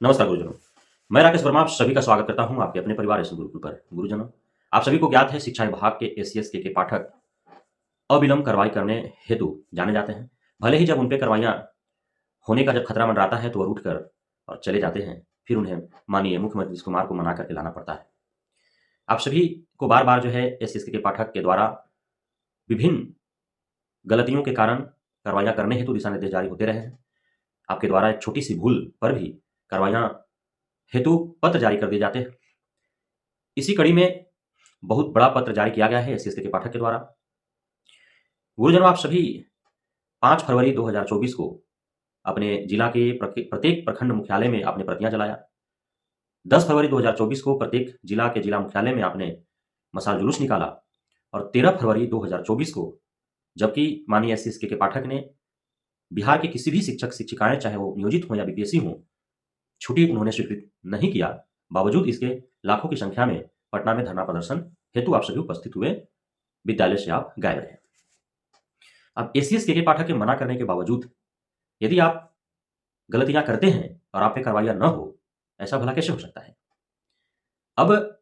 नमस्कार गुरुजनों। मैं राकेश वर्मा आप सभी का स्वागत करता हूं आपके अपने परिवार एस गुरुकुल पर। गुरुजनों, आप सभी को ज्ञात है शिक्षा विभाग के एससीएस के पाठक अविलंब कार्रवाई करने हेतु जाने जाते हैं। भले ही जब उन पे कार्रवाइयां होने का जब खतरा मंडराता है तो वो उठकर और चले जाते हैं। फिर उन्हें माननीय मुख्यमंत्री नीतीश कुमार को मना करके लाना पड़ता है। आप सभी को बार बार जो है एससीएस के पाठक के द्वारा विभिन्न गलतियों के कारण कार्रवाइयां करने हेतु दिशा निर्देश जारी होते रहे हैं। आपके द्वारा एक छोटी सी भूल पर भी कार्रवाइयां हेतु पत्र जारी कर दिए जाते हैं। इसी कड़ी में बहुत बड़ा पत्र जारी किया गया है एससीएस के पाठक के द्वारा। गुरुजनों, आप सभी 5 फरवरी 2024 को अपने जिला के प्रत्येक प्रखंड मुख्यालय में आपने प्रतियां जलाया। 10 फरवरी 2024 को प्रत्येक जिला के जिला मुख्यालय में आपने मशाल जुलूस निकाला और 13 फरवरी 2024 को जबकि माननीय एससीएस के पाठक ने बिहार के किसी भी शिक्षक शिक्षिकाएं चाहे वो नियोजित हों या बीपीएससी हों, छुट्टी उन्होंने स्वीकृत नहीं किया। बावजूद इसके लाखों की संख्या में पटना में धरना प्रदर्शन हेतु आप सभी उपस्थित हुए, विद्यालय से आप गायब रहे। अब एससीएस के पाठक के मना करने के बावजूद यदि आप गलतियां करते हैं और आप पे कार्रवाइयां न हो, ऐसा भला कैसे हो सकता है? अब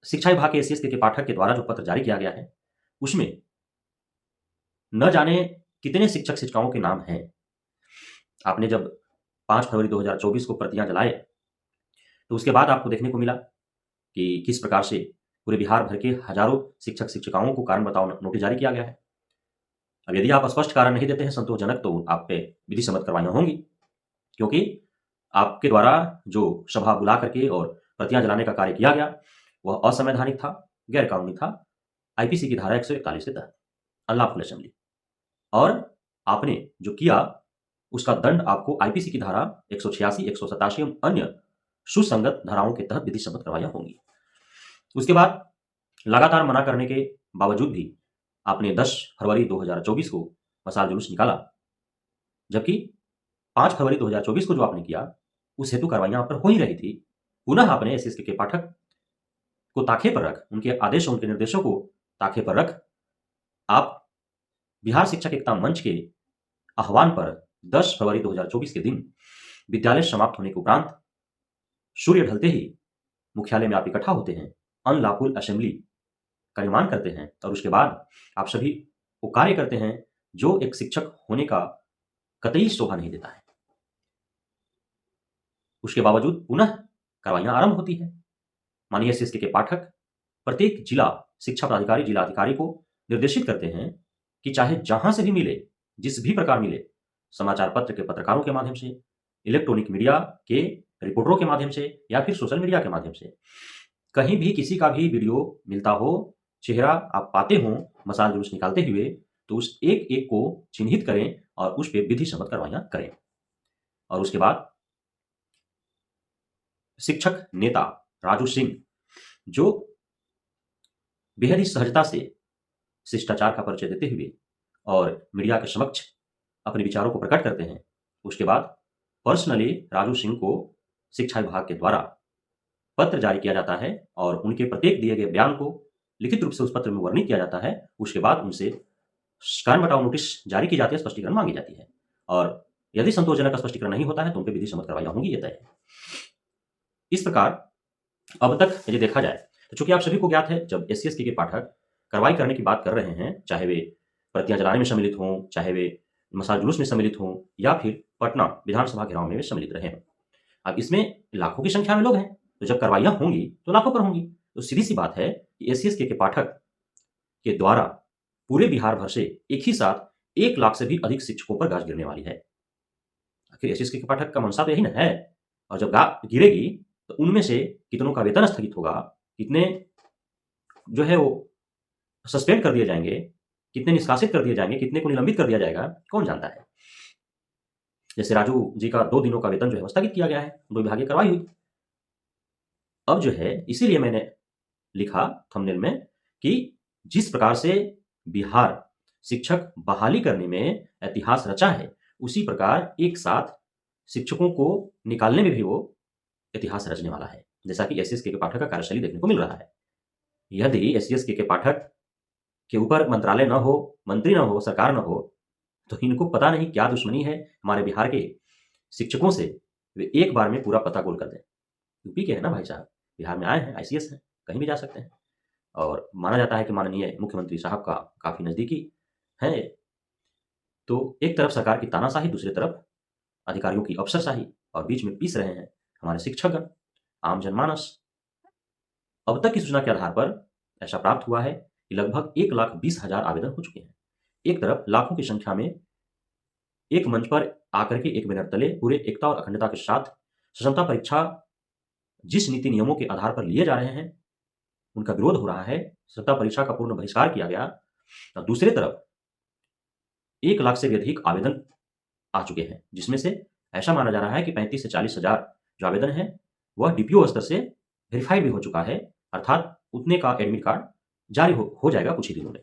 शिक्षा विभाग के एससीएस के पाठक के द्वारा जो पत्र जारी किया गया है उसमें न जाने कितने शिक्षक शिक्षिकाओं के नाम हैं। आपने जब 5 फरवरी 2024 को प्रतियां जलाए तो उसके बाद आपको देखने को मिला कि किस प्रकार से पूरे बिहार भर के हजारों शिक्षक शिक्षिकाओं को कारण बताओ नोटिस जारी किया गया है। अब यदि आप स्पष्ट कारण नहीं देते हैं संतोषजनक तो आप पे विधि सम्मत कार्रवाइयां होंगी, क्योंकि आपके द्वारा जो सभा बुला करके और प्रतियां जलाने का कार्य किया गया वह असंवैधानिक था, गैर कानूनी था, आईपीसी की धारा 141 के तहत अनलॉफुल असेंबली। और आपने जो किया उसका दंड आपको आईपीसी की धारा 186, 187 एवं अन्य सुसंगत धाराओं के तहत विधि सम्मत कार्रवाइयां होंगी। उसके बाद लगातार मना करने के बावजूद भी आपने 10 फरवरी 2024 को मशाल जुलूस निकाला, जबकि 5 फरवरी 2024 को जो आपने किया उस हेतु कार्रवाइयां आप पर हो ही रही थी। पुनः आपने एससीएस के पाठक को ताखे पर रख, उनके आदेश और उनके निर्देशों को ताखे पर रख, आप बिहार शिक्षक एकता मंच के आह्वान पर 10 फरवरी 2024 के दिन विद्यालय समाप्त होने के उपरांत सूर्य ढलते ही मुख्यालय में आप इकट्ठा होते हैं, अनलॉफुल असेंबली का निर्माण करते हैं और उसके बाद आप सभी वो कार्य करते हैं जो एक शिक्षक होने का कतई शोभा नहीं देता है। उसके बावजूद पुनः कार्रवाइयां आरंभ होती है। माननीय एससीएस के पाठक प्रत्येक जिला शिक्षा पदाधिकारी, जिला अधिकारी को निर्देशित करते हैं कि चाहे जहां से भी मिले, जिस भी प्रकार मिले, समाचार पत्र के पत्रकारों के माध्यम से, इलेक्ट्रॉनिक मीडिया के रिपोर्टरों के माध्यम से या फिर सोशल मीडिया के माध्यम से, कहीं भी किसी का भी वीडियो मिलता हो, चेहरा आप पाते हो मशाल जुलूस निकालते हुए, तो उस एक एक को चिन्हित करें और उस पर विधि सम्मत कार्रवाइयां करें। और उसके बाद शिक्षक नेता राजू सिंह जो बेहद ही सहजता से शिष्टाचार का परिचय देते हुए और मीडिया के समक्ष अपने विचारों को प्रकट करते हैं, उसके बाद पर्सनली राजू सिंह को शिक्षा विभाग के द्वारा पत्र जारी किया जाता है और उनके प्रत्येक दिए गए बयान को लिखित रूप से उस पत्र में वर्णित किया जाता है। उसके बाद उनसे कारण बताओ नोटिस जारी की जाती है, स्पष्टीकरण मांगी जाती है और यदि संतोषजनक स्पष्टीकरण नहीं होता है तो उन पर विधि सम्मत कार्रवाइयां होंगी, ये तय है। इस प्रकार अब तक यदि देखा जाए तो चूंकि आप सभी को ज्ञात है जब एससीएस के पाठक कार्रवाई करने की बात कर रहे हैं, चाहे वे प्रतियां जलाने में सम्मिलित हों, चाहे वे मशाल जुलूस में सम्मिलित हों या फिर पटना विधानसभा घेराव में वे सम्मिलित रहे हों, अब इसमें लाखों की संख्या में लोग हैं, तो जब कार्रवाइयां होंगी तो लाखों पर होंगी। तो सीधी सी बात है कि एससीएस के पाठक के द्वारा पूरे बिहार भर से एक ही साथ 1 लाख से भी अधिक शिक्षकों पर गाज गिरने वाली है। आखिर एससीएस के पाठक का मंशा तो यही ना है। और जब गिरेगी तो उनमें से कितनों का वेतन स्थगित होगा, कितने जो है वो सस्पेंड कर दिए जाएंगे, कितने निष्कासित कर दिए जाएंगे, कितने को निलंबित कर दिया जाएगा, कौन जानता है। जैसे राजू जी का 2 दिनों का वेतन जो है स्थगित किया गया है, 2 विभागीय कार्रवाई हुई। अब जो है इसीलिए मैंने लिखा थंबनेल में कि जिस प्रकार से बिहार शिक्षक बहाली करने में इतिहास रचा है, उसी प्रकार एक साथ शिक्षकों को निकालने में भी वो इतिहास रचने वाला है, जैसा कि एससीएस के पाठक का कार्यशैली देखने को मिल रहा है। यदि एससीएस के पाठक के ऊपर मंत्रालय न हो, मंत्री न हो, सरकार न हो, तो इनको पता नहीं क्या दुश्मनी है हमारे बिहार के शिक्षकों से वे एक बार में पूरा पता गोल कर दें। यूपी के हैं ना भाई साहब, बिहार में आए हैं, आईसीएस हैं, कहीं भी जा सकते हैं और माना जाता है कि माननीय मुख्यमंत्री साहब का काफ़ी नज़दीकी हैं ये। तो एक तरफ सरकार की तानाशाही, दूसरी तरफ अधिकारियों की अफसरशाही और बीच में पीस रहे हैं हमारे शिक्षकगण, आम जनमानस। अब तक की सूचना के आधार पर ऐसा प्राप्त हुआ है कि लगभग 1,20,000 आवेदन हो चुके हैं। एक तरफ लाखों की संख्या में एक मंच पर आकर के एक बैनर तले पूरे एकता और अखंडता के साथ स्वतंत्रता परीक्षा जिस नीति नियमों के आधार पर लिए जा रहे हैं, उनका विरोध हो रहा है, स्वतंत्रता परीक्षा का पूर्ण बहिष्कार किया गया। और दूसरी तरफ 1 लाख से भी अधिक आवेदन आ चुके हैं, जिसमें से ऐसा माना जा रहा है कि 35 से 40 हज़ार जो आवेदन है, वह डीपीओ स्तर से वेरीफाई भी हो चुका है, अर्थात उतने का एडमिट कार्ड जारी हो जाएगा कुछ ही दिनों में।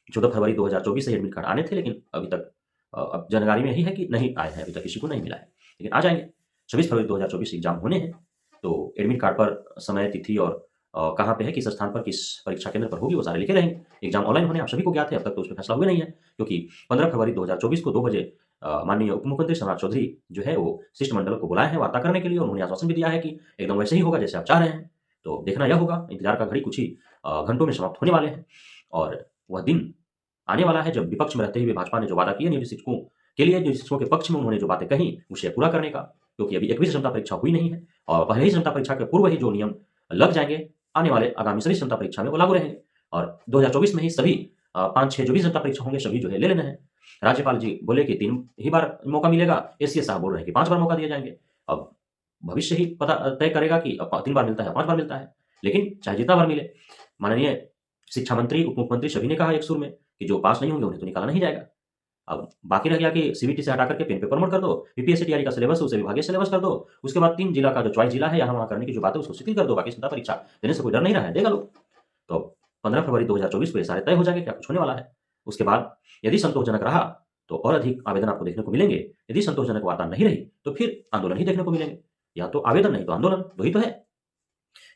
14 फरवरी 2024 से एडमिट कार्ड आने थे, लेकिन अभी तक अब जानकारी में यही है कि नहीं आए हैं, अभी तक किसी को नहीं मिला है, लेकिन आ जाएंगे। 26 फरवरी 2024 से एग्जाम होने हैं, तो एडमिट कार्ड पर समय, तिथि और कहाँ पे है, किस स्थान पर, किस परीक्षा केंद्र पर होगी, वो सारे लिखे रहेंगे। एग्जाम ऑनलाइन होने आप सभी को ज्ञात है, अब तक तो उसमें फैसला हुआ नहीं है, क्योंकि 15 फरवरी 2024 को 2 बजे माननीय उप मुख्यमंत्री सम्राट चौधरी जो है वो शिष्टमंडल को बुलाए हैं वार्ता करने के लिए। उन्होंने आश्वासन भी दिया है कि एकदम वैसे ही होगा जैसे आप चाह रहे हैं। तो देखना यह होगा, इंतजार का घड़ी कुछ ही घंटों में समाप्त होने वाले हैं और वह दिन आने वाला है जब विपक्ष में रहते हुए भाजपा ने जो वादा किया नियोजित शिक्षकों के लिए, नियोजित शिक्षकों के पक्ष में उन्होंने जो बातें कही उसे पूरा करने का, क्योंकि अभी एक भी क्षमता परीक्षा हुई नहीं है और पहले ही क्षमता परीक्षा के पूर्व ही जो नियम लग जाएंगे, आने वाले आगामी सभी क्षमता परीक्षा में वो लागू रहेंगे और 2024 में ही सभी 5-6 जो भी क्षमता परीक्षा होंगे सभी जो है ले लेना है। राज्यपाल जी बोले कि 3 ही बार मौका मिलेगा, एसीएस साहब बोल रहे हैं कि 5 बार मौका दिए जाएंगे। अब भविष्य ही पता तय करेगा कि 3 बार मिलता है, 5 बार मिलता है, लेकिन चाहे जितना बार मिले, माननीय शिक्षा मंत्री, उप मुख्यमंत्री सभी ने कहा एक सुर में कि जो पास नहीं होंगे उन्हें तो निकाला नहीं जाएगा। अब बाकी रह गया कि सीबीटी से हटा करके पेन पेपर मोड कर दो, बीपीएससी टीआरई का सिलेबस है उसे विभागीय सिलेबस कर दो, उसके बाद 3 जिला का जो चॉइस जिला है यहाँ वहाँ करने की जो बात है उसको शिथिल कर दो, बाकी क्षमता परीक्षा देने से कोई डर नहीं रहा है, देगा लोग। तो 15 फरवरी 2024 को ये सारे तय हो जाएंगे क्या कुछ होने वाला है। उसके बाद यदि संतोषजनक रहा तो और अधिक आवेदन आपको देखने को मिलेंगे, यदि संतोषजनक वार्ता नहीं रही तो फिर आंदोलन ही देखने को मिलेंगे, या तो आवेदन नहीं तो आंदोलन, 2 ही तो है।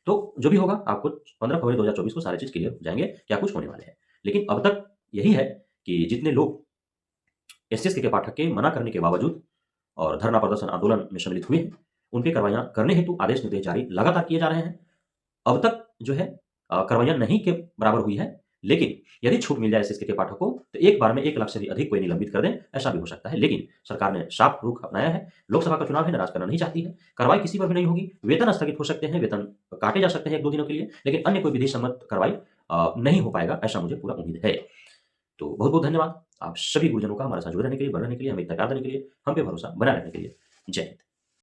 तो जो भी होगा आपको 15 फरवरी 2024 को सारे चीज़ क्लियर हो जाएँगे, क्या कुछ होने वाले हैं। लेकिन अब तक यही है कि जितने लोग एससीएस के पाठक के मना करने के बावजूद और धरना प्रदर्शन आंदोलन में सम्मिलित हुए हैं, उन पे कार्रवाइयाँ करने हेतु आदेश निर्देश जारी लगातार किए जा रहे हैं। अब तक जो है कार्रवाइयाँ नहीं के बराबर हुई है, लेकिन यदि छूट मिल जाए एससीएस के पाठक को तो एक बार में 1 लाख से भी अधिक कोई निलंबित कर दें, ऐसा भी हो सकता है। लेकिन सरकार ने साफ रुख अपनाया है, लोकसभा का चुनाव है, नाराज करना नहीं चाहती है, कार्रवाई किसी पर भी नहीं होगी, वेतन स्थगित हो सकते हैं, वेतन काटे जा सकते हैं 1-2 दिनों के लिए, लेकिन अन्य कोई विधि सम्मत कार्रवाई नहीं हो पाएगा, ऐसा मुझे पूरा उम्मीद है। तो बहुत-बहुत धन्यवाद आप सभी गुरुजनों का हमारे साथ जुड़े रहने के लिए, बने रहने के लिए, हमें इतना प्यार देने के लिए, हम पे भरोसा बनाए रखने के लिए। जय हिंद।